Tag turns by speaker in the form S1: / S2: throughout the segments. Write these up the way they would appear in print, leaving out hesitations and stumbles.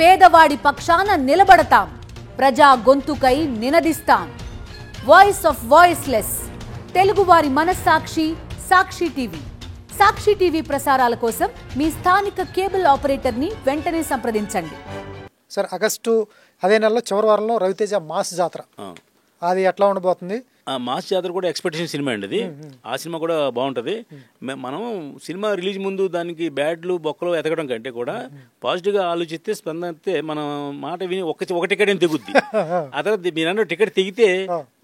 S1: పేదవాడి పక్షాన నిలబడతాం, ప్రజా గొంతుకై నినదిస్తాం. వాయిస్ ఆఫ్ వాయిస్లెస్, తెలుగువారి మనస్సాక్షి, సాక్షి టీవీ. సాక్షి టీవీ ప్రసారాల కోసం మీ స్థానిక కేబుల్ ఆపరేటర్ని వెంటనే సంప్రదించండి.
S2: సార్, ఆగస్టు అదే నెలలో చివరి వారంలో రవితేజ మాస్ జాతర, అది ఎట్లా ఉండబోతుంది?
S3: మాస్ జాతర కూడా ఎక్స్పెక్టేషన్ సినిమా అండి అది. ఆ సినిమా కూడా బాగుంటుంది. మనం సినిమా రిలీజ్ ముందు దానికి బ్యాడ్లు బొక్కలు ఎతకడం కంటే కూడా పాజిటివ్గా ఆలోచిస్తే, స్పందిస్తే మన మాట విని ఒక టికెట్ ఏం తెగుద్ది. ఆ తర్వాత మీరు టికెట్ తెగితే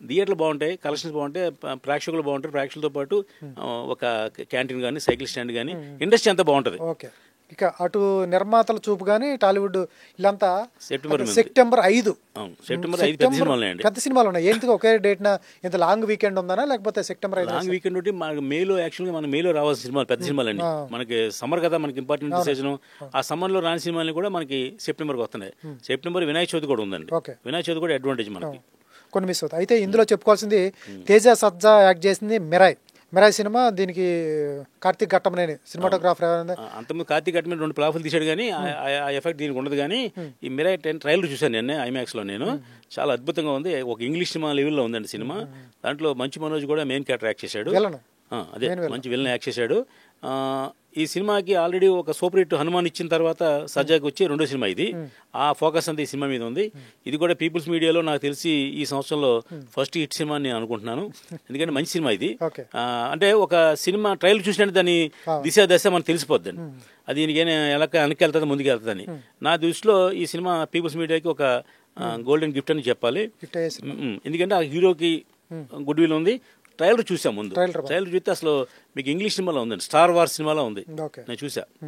S3: థియేటర్లు బాగుంటాయి, కలెక్షన్స్ బాగుంటాయి, ప్రేక్షకులు బాగుంటారు. ప్రేక్షకులతో పాటు ఒక క్యాంటీన్ కానీ, సైకిల్ స్టాండ్ కానీ, ఇండస్ట్రీ అంతా బాగుంటుంది.
S2: ఓకే, ఇక అటు నిర్మాతల చూపు కానీ టాలీవుడ్ ఇలాంతా
S3: సెప్టెంబర్
S2: 5
S3: సెప్టెంబర్ 5 పెద్ద సినిమాలు ఉన్నాయండి.
S2: పెద్ద సినిమాలు ఉన్నాయి. ఏంటి ఒకే డేట్ ఇంత లాంగ్ వీకెండ్ ఉందనా, లేకపోతే సెప్టెంబర్ 5
S3: లాంగ్ వీకెండ్ ఒకటి మనకి మేలో, యాక్చువల్గా మన మేలో రావాల్సిన సినిమాలు పెద్ద సినిమాలు అండి. మనకి సమ్మర్ కదా, మనకి ఇంపార్టెంట్ సీజన్. ఆ సమ్మర్లో రాని సినిమాలు కూడా మనకి సెప్టెంబర్కి వస్తున్నాయి. సెప్టెంబర్ వినాయక చవితి కూడా ఉందండి. వినాయక చవితి కూడా అడ్వాంటేజ్ మనకి.
S2: కొన్ని మిస్ అవుతాయి. అయితే ఇందులో చెప్పుకోవాల్సింది, తేజ సజ్జా యాక్ట్ చేసింది మిరాయ్ సినిమా. దీనికి కార్తీక్ ఘట్టమనేని సినిమాటోగ్రాఫర్.
S3: అంతకుముందు కార్తీక్ ఘట్టమనేని 2 ప్లాఫులు తీశాడు, కానీ ఆ ఎఫెక్ట్ దీనికి ఉండదు. కానీ ఈ మిరాయ్ ట్రైలర్ చూశాను నేను ఐమాక్స్లో. నేను చాలా అద్భుతంగా ఉంది. ఒక ఇంగ్లీష్ సినిమా లెవెల్లో ఉందండి సినిమా. దాంట్లో మంచి మనోజ్ కూడా మెయిన్ క్యారెక్టర్ యాక్ట్ చేశాడు. అదే మంచి విలన్ యాక్ట్ చేశాడు. ఈ సినిమాకి ఆల్రెడీ ఒక సూపర్ హిట్ హనుమాన్ ఇచ్చిన తర్వాత సజ్జాకి వచ్చి 2వ సినిమా ఇది. ఆ ఫోకస్ అంతా ఈ సినిమా మీద ఉంది. ఇది కూడా పీపుల్స్ మీడియాలో నాకు తెలిసి ఈ సంవత్సరంలో ఫస్ట్ హిట్ సినిమా అని నేను అనుకుంటున్నాను. ఎందుకంటే మంచి సినిమా ఇది. అంటే ఒక సినిమా ట్రైలర్ చూసినట్టు దాని దశ మనకు తెలిసిపోద్దండి. అది దీనికి ఎలా వెనక్కి వెళ్తుంది, ముందుకు వెళ్తుందని. నా దృష్టిలో ఈ సినిమా పీపుల్స్ మీడియాకి ఒక గోల్డెన్ గిఫ్ట్ అని చెప్పాలి. ఎందుకంటే ఆ హీరోకి గుడ్ విల్ ఉంది. ట్రైలర్ చూసాం ముందు. ట్రైలర్ చూస్తే అసలు మీకు ఇంగ్లీష్ సినిమాలో ఉందండి, స్టార్ వార్స్ సినిమాలో ఉంది. నేను చూసా.